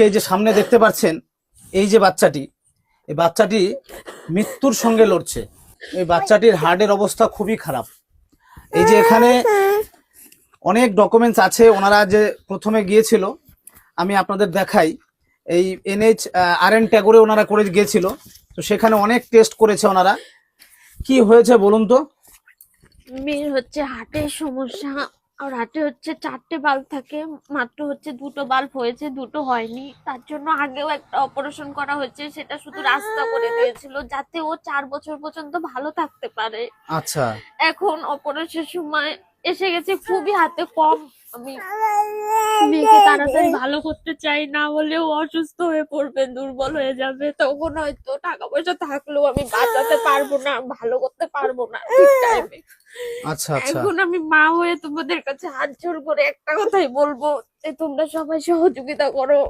এই যে সামনে দেখতে পাচ্ছেন এই যে বাচ্চাটি, এই বাচ্চাটি মৃত্যুর সঙ্গে লড়ছে। এই বাচ্চাটির হার্টের অবস্থা খুবই খারাপ। এই যে এখানে অনেক ডকুমেন্টস আছে, ওনারা যে প্রথমে গিয়েছিল আমি আপনাদের দেখাই, এই NH-RN ট্যাগরে ওনারা করে গিয়েছিল, তো সেখানে অনেক টেস্ট করেছে ওনারা। কি হয়েছে বলুন তো? মেয়ের হচ্ছে হার্টের সমস্যা, আর হার্টে হচ্ছে 4টে বাল্ব থাকে, মাত্র হচ্ছে 2টো বাল্ব হয়েছে, 2টো হয়নি। তার জন্য আগেও একটা অপারেশন করা হয়েছে, সেটা শুধু রাস্তা করে দিয়েছিল যাতে ও 4 বছর পর্যন্ত ভালো থাকতে পারে। আচ্ছা, এখন অপারেশনের সময় এসে গেছে, খুবই হাতে কম। আমি মেয়েকে তাড়াতাড়ি ভালো করতে চাই, না হলেও অসুস্থ হয়ে পড়বে, দুর্বল হয়ে যাবে। তখন হয়তো টাকা পয়সা থাকলেও আমি বাঁচাতে পারবো না, ভালো করতে পারবো না ঠিক টাইমে। আচ্ছা, আচ্ছা। এখন আমি মা হয়ে তোমাদের কাছে হাত জোড় করে একটা কথাই বলবো যে তোমরা সবাই সহযোগিতা করো,